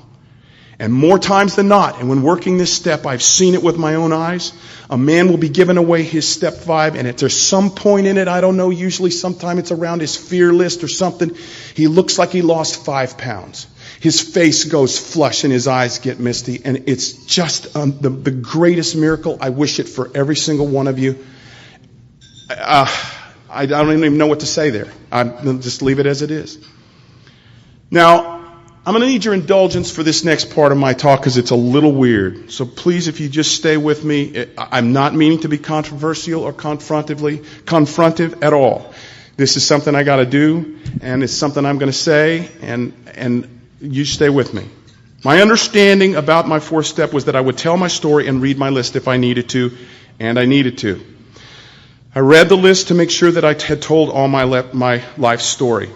And more times than not, and when working this step, I've seen it with my own eyes. A man will be given away his step 5, and at there's some point in it, I don't know, usually sometime it's around his fear list or something, he looks like he lost 5 pounds. His face goes flush and his eyes get misty, and it's just the greatest miracle. I wish it for every single one of you. I don't even know what to say there. I'll just leave it as it is. Now, I'm going to need your indulgence for this next part of my talk because it's a little weird. So please, if you just stay with me, I'm not meaning to be controversial or confrontive at all. This is something I got to do, and it's something I'm going to say, and you stay with me. My understanding about my 4th step was that I would tell my story and read my list if I needed to, and I needed to. I read the list to make sure that I had told all my life story.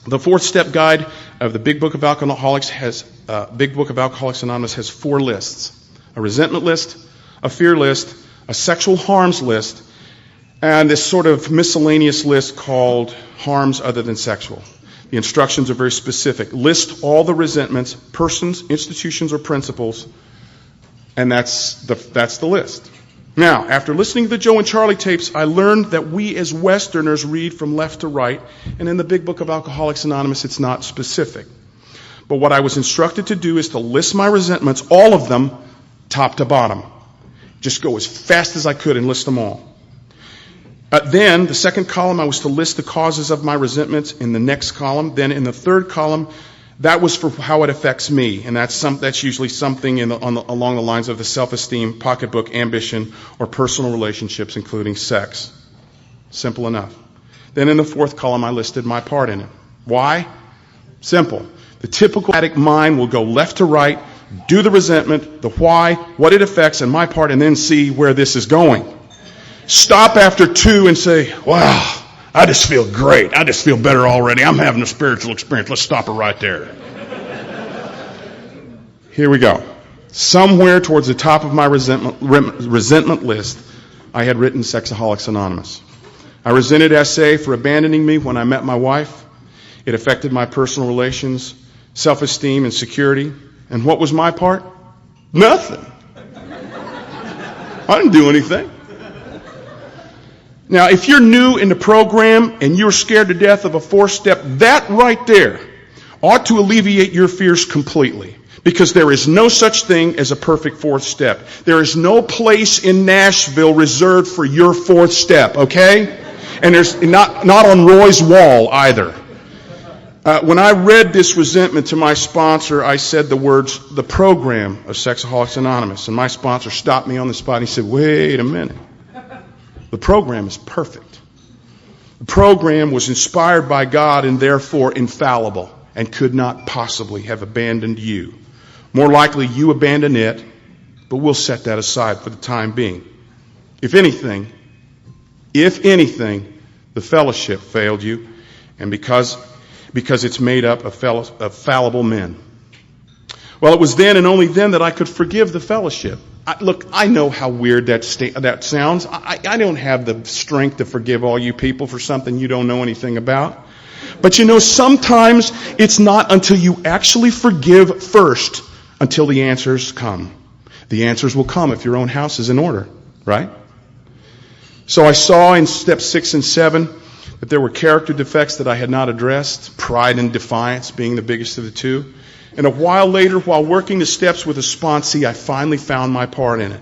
The 4th step guide of the Big Book of Alcoholics Anonymous has 4 lists. A resentment list, a fear list, a sexual harms list, and this sort of miscellaneous list called harms other than sexual. The instructions are very specific. List all the resentments, persons, institutions, or principles, and that's the list. Now, after listening to the Joe and Charlie tapes, I learned that we as Westerners read from left to right, and in the Big Book of Alcoholics Anonymous, it's not specific. But what I was instructed to do is to list my resentments, all of them, top to bottom. Just go as fast as I could and list them all. Then, the second column, I was to list the causes of my resentments. In the next column, then in the third column, that was for how it affects me, and that's usually something along the lines of the self-esteem, pocketbook, ambition, or personal relationships, including sex. Simple enough. Then in the fourth column, I listed my part in it. Why? Simple. The typical addict mind will go left to right, do the resentment, the why, what it affects, and my part, and then see where this is going. Stop after 2 and say, wow, I just feel great. I just feel better already. I'm having a spiritual experience. Let's stop it right there. Here we go. Somewhere towards the top of my resentment list, I had written Sexaholics Anonymous. I resented SA for abandoning me when I met my wife. It affected my personal relations, self-esteem, and security. And what was my part? Nothing. I didn't do anything. Now, if you're new in the program and you're scared to death of a 4-step, that right there ought to alleviate your fears completely. Because there is no such thing as a perfect 4th step. There is no place in Nashville reserved for your 4th step, okay? And there's not on Roy's wall either. When I read this resentment to my sponsor, I said the words, the program of Sexaholics Anonymous. And my sponsor stopped me on the spot and he said, wait a minute. The program is perfect. The program was inspired by God and therefore infallible and could not possibly have abandoned you. More likely you abandon it, but we'll set that aside for the time being. If anything, the fellowship failed you, and because it's made up of fallible men. Well, it was then and only then that I could forgive the fellowship. Look, I know how weird that sounds. I don't have the strength to forgive all you people for something you don't know anything about. But you know, sometimes it's not until you actually forgive first until the answers come. The answers will come if your own house is in order, right? So I saw in steps 6 and 7 that there were character defects that I had not addressed, pride and defiance being the biggest of the two. And a while later, while working the steps with a sponsee, I finally found my part in it.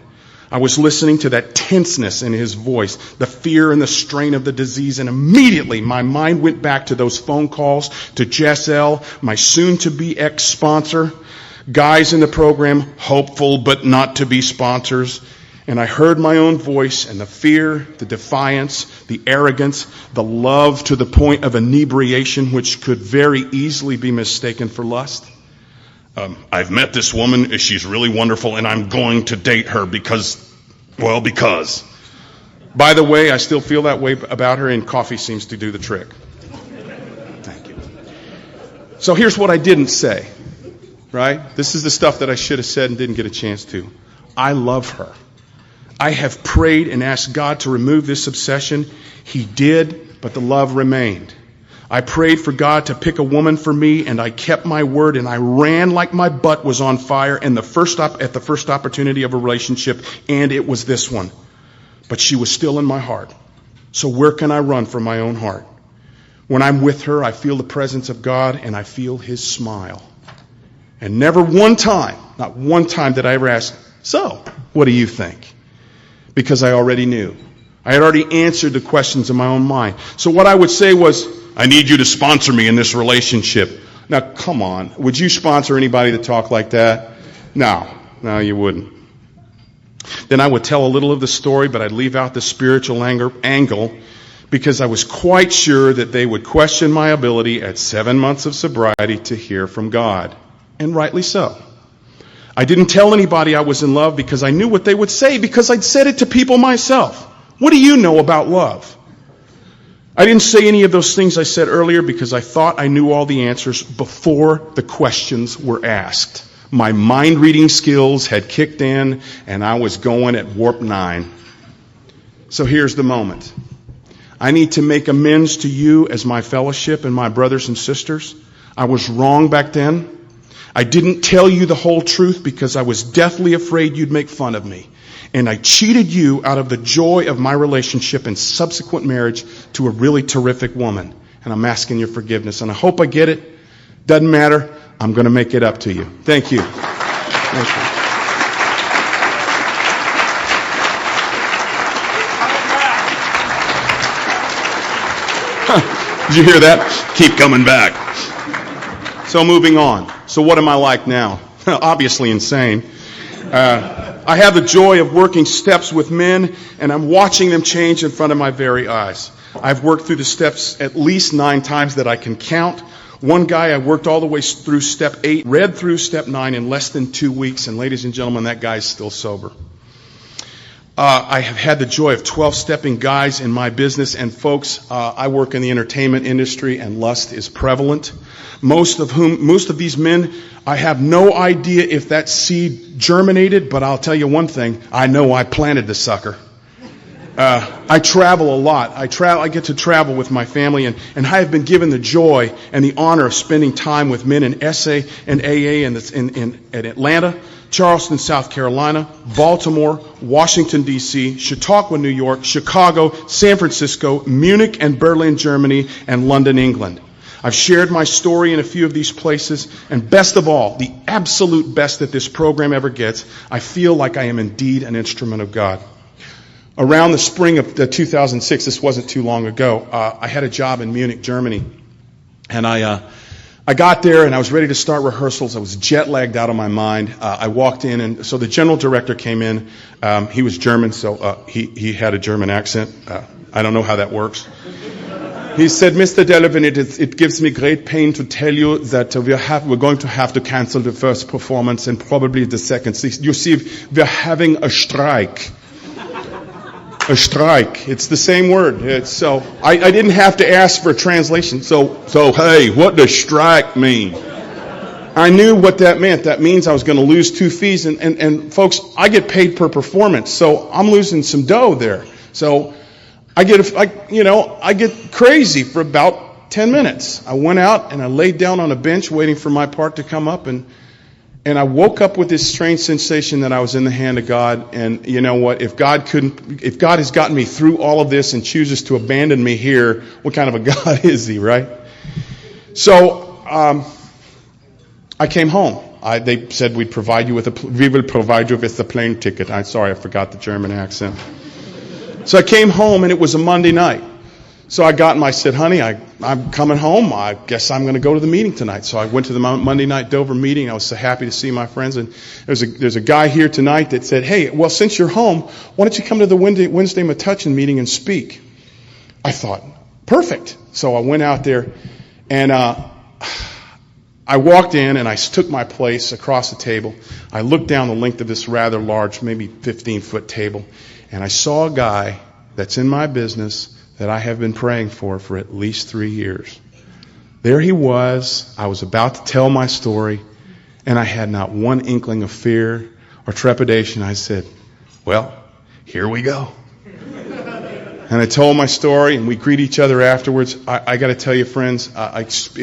I was listening to that tenseness in his voice, the fear and the strain of the disease, and immediately my mind went back to those phone calls to Jessel, my soon-to-be ex-sponsor, guys in the program, hopeful but not to be sponsors. And I heard my own voice and the fear, the defiance, the arrogance, the love to the point of inebriation, which could very easily be mistaken for lust. I've met this woman. She's really wonderful, and I'm going to date her because. By the way, I still feel that way about her, and coffee seems to do the trick. Thank you. So here's what I didn't say, right? This is the stuff that I should have said and didn't get a chance to. I love her. I have prayed and asked God to remove this obsession. He did, but the love remained. I prayed for God to pick a woman for me, and I kept my word, and I ran like my butt was on fire at the first opportunity of a relationship, and it was this one. But she was still in my heart. So where can I run from my own heart? When I'm with her, I feel the presence of God, and I feel His smile. And never one time, not one time did I ever ask, so, what do you think? Because I already knew. I had already answered the questions in my own mind. So what I would say was, I need you to sponsor me in this relationship. Now, come on. Would you sponsor anybody to talk like that? No, you wouldn't. Then I would tell a little of the story, but I'd leave out the spiritual angle because I was quite sure that they would question my ability at 7 months of sobriety to hear from God. And rightly so. I didn't tell anybody I was in love because I knew what they would say because I'd said it to people myself. What do you know about love? I didn't say any of those things I said earlier because I thought I knew all the answers before the questions were asked. My mind-reading skills had kicked in, and I was going at warp 9. So here's the moment. I need to make amends to you as my fellowship and my brothers and sisters. I was wrong back then. I didn't tell you the whole truth because I was deathly afraid you'd make fun of me. And I cheated you out of the joy of my relationship and subsequent marriage to a really terrific woman. And I'm asking your forgiveness. And I hope I get it. Doesn't matter. I'm going to make it up to you. Thank you. Thank you. Did you hear that? Keep coming back. So moving on. So what am I like now? Obviously insane. I have the joy of working steps with men, and I'm watching them change in front of my very eyes. I've worked through the steps at least 9 times that I can count. One guy, I worked all the way through step 8, read through step 9 in less than 2 weeks, and ladies and gentlemen, that guy's still sober. I have had the joy of 12-stepping guys in my business, and folks, I work in the entertainment industry, and lust is prevalent. Most of these men, I have no idea if that seed germinated, but I'll tell you one thing, I know I planted the sucker. I travel a lot. I get to travel with my family, and I have been given the joy and the honor of spending time with men in SA and AA in Atlanta, Charleston, South Carolina, Baltimore, Washington, D.C., Chautauqua, New York, Chicago, San Francisco, Munich and Berlin, Germany, and London, England. I've shared my story in a few of these places, and best of all, the absolute best that this program ever gets, I feel like I am indeed an instrument of God. Around the spring of 2006, this wasn't too long ago, I had a job in Munich, Germany, and I got there and I was ready to start rehearsals. I was jet lagged out of my mind. I walked in, and so the general director came in. He was German, so he had a German accent. I don't know how that works. He said, "Mr. Delavan, it gives me great pain to tell you that we're going to have to cancel the first performance and probably the second. You see, we're having a strike." A strike. It's the same word. So I didn't have to ask for a translation. So hey, what does strike mean? I knew what that meant. That means I was going to lose 2 fees. And folks, I get paid per performance, so I'm losing some dough there. So I get crazy for about 10 minutes. I went out and I laid down on a bench waiting for my part to come up, and I woke up with this strange sensation that I was in the hand of God. And you know what? If God has gotten me through all of this and chooses to abandon me here, what kind of a God is He, right? So I came home. They said we will provide you with the plane ticket. I'm sorry, I forgot the German accent. So I came home, and it was a Monday night. So I got him. I said, "Honey, I'm coming home. I guess I'm going to go to the meeting tonight." So I went to the Monday night Dover meeting. I was so happy to see my friends. And there's a guy here tonight that said, "Hey, well, since you're home, why don't you come to the Wednesday Metuchen meeting and speak?" I thought, perfect. So I went out there, and I walked in, and I took my place across the table. I looked down the length of this rather large, maybe 15-foot table, and I saw a guy that's in my business that I have been praying for at least 3 years. There he was. I was about to tell my story, and I had not one inkling of fear or trepidation. I said, "Well, here we go." And I told my story, and we greet each other afterwards. I got to tell you, friends,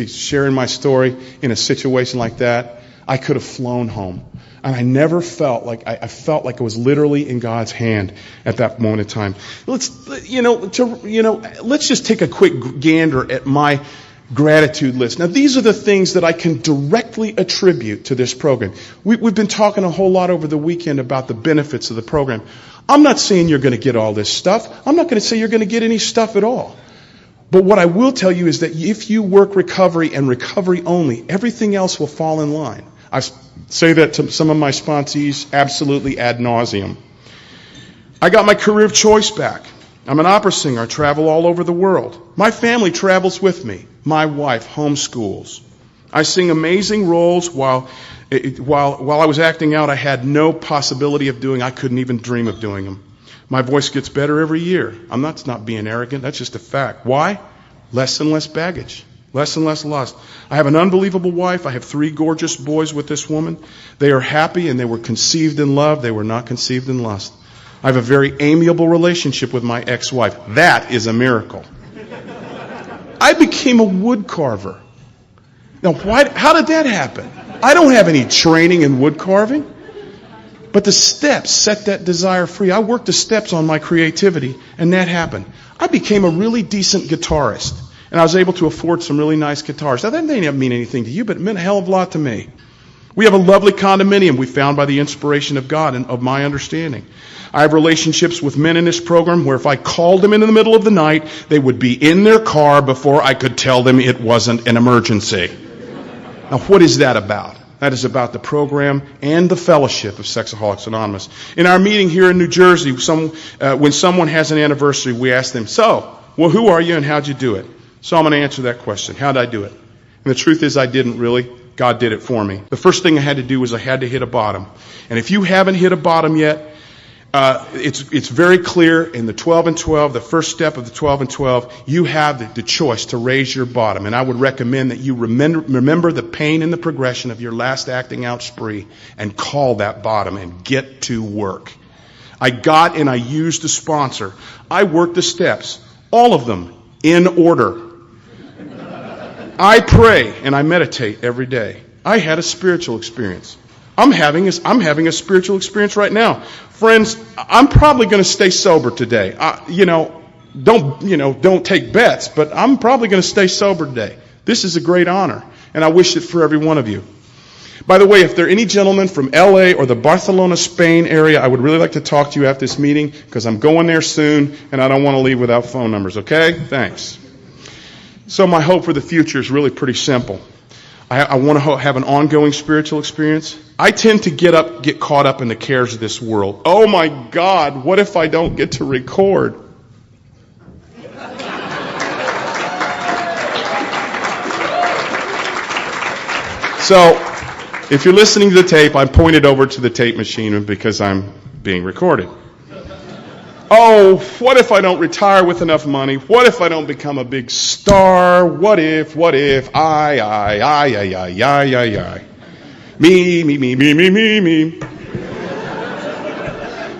sharing my story in a situation like that, I could have flown home. And I never felt like I felt like it was literally in God's hand at that moment in time. Let's just take a quick gander at my gratitude list. Now, these are the things that I can directly attribute to this program. We've been talking a whole lot over the weekend about the benefits of the program. I'm not saying you're going to get all this stuff. I'm not going to say you're going to get any stuff at all. But what I will tell you is that if you work recovery and recovery only, everything else will fall in line. I say that to some of my sponsees absolutely ad nauseum. I got my career of choice back. I'm an opera singer. I travel all over the world. My family travels with me. My wife homeschools. I sing amazing roles while I was acting out. I had no possibility of doing. I couldn't even dream of doing them. My voice gets better every year. I'm not being arrogant. That's just a fact. Why? Less and less baggage. Less and less lust. I have an unbelievable wife. I have 3 gorgeous boys with this woman. They are happy, and they were conceived in love. They were not conceived in lust. I have a very amiable relationship with my ex-wife. That is a miracle. I became a wood carver. Now, how did that happen? I don't have any training in wood carving. But the steps set that desire free. I worked the steps on my creativity, and that happened. I became a really decent guitarist. And I was able to afford some really nice guitars. Now, that may not mean anything to you, but it meant a hell of a lot to me. We have a lovely condominium we found by the inspiration of God and of my understanding. I have relationships with men in this program where if I called them in the middle of the night, they would be in their car before I could tell them it wasn't an emergency. Now, what is that about? That is about the program and the fellowship of Sexaholics Anonymous. In our meeting here in New Jersey, when someone has an anniversary, we ask them, "So, Well, who are you and how'd you do it? So I'm going to answer that question. How'd I do it? And the truth is I didn't really. God did it for me. The first thing I had to do was I had to hit a bottom. And if you haven't hit a bottom yet, it's very clear in the 12 and 12, the first step of the 12 and 12, you have the choice to raise your bottom. And I would recommend that you remember the pain and the progression of your last acting out spree and call that bottom and get to work. I got and I used a sponsor. I worked the steps, all of them, in order. I pray and I meditate every day. I had a spiritual experience. I'm having a spiritual experience right now. Friends, I'm probably going to stay sober today. Don't take bets, but I'm probably going to stay sober today. This is a great honor, and I wish it for every one of you. By the way, if there are any gentlemen from LA or the Barcelona, Spain area, I would really like to talk to you after this meeting because I'm going there soon, and I don't want to leave without phone numbers, okay? Thanks. So my hope for the future is really pretty simple. I want to have an ongoing spiritual experience. I tend to get caught up in the cares of this world. Oh my God, what if I don't get to record? So, if you're listening to the tape, I'm pointed over to the tape machine because I'm being recorded. Oh, what if I don't retire with enough money? What if I don't become a big star? What if, I. Me.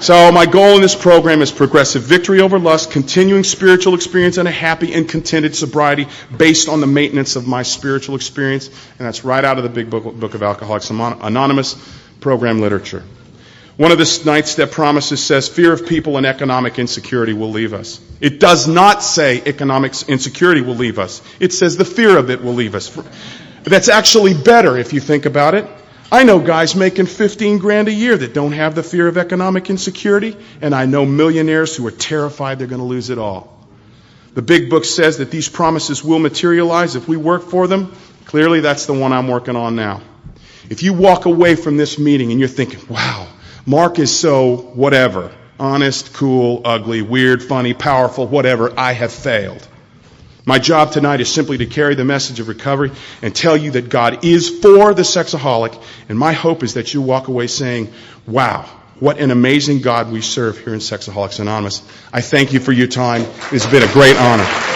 So my goal in this program is progressive victory over lust, continuing spiritual experience, and a happy and contented sobriety based on the maintenance of my spiritual experience. And that's right out of the big book of Alcoholics Anonymous program literature. One of the 9th step promises says fear of people and economic insecurity will leave us. It does not say economic insecurity will leave us. It says the fear of it will leave us. That's actually better if you think about it. I know guys making $15,000 a year that don't have the fear of economic insecurity, and I know millionaires who are terrified they're going to lose it all. The big book says that these promises will materialize if we work for them. Clearly, that's the one I'm working on now. If you walk away from this meeting and you're thinking, wow, Mark is so whatever, honest, cool, ugly, weird, funny, powerful, whatever, I have failed. My job tonight is simply to carry the message of recovery and tell you that God is for the sexaholic, and my hope is that you walk away saying, wow, what an amazing God we serve here in Sexaholics Anonymous. I thank you for your time. It's been a great honor.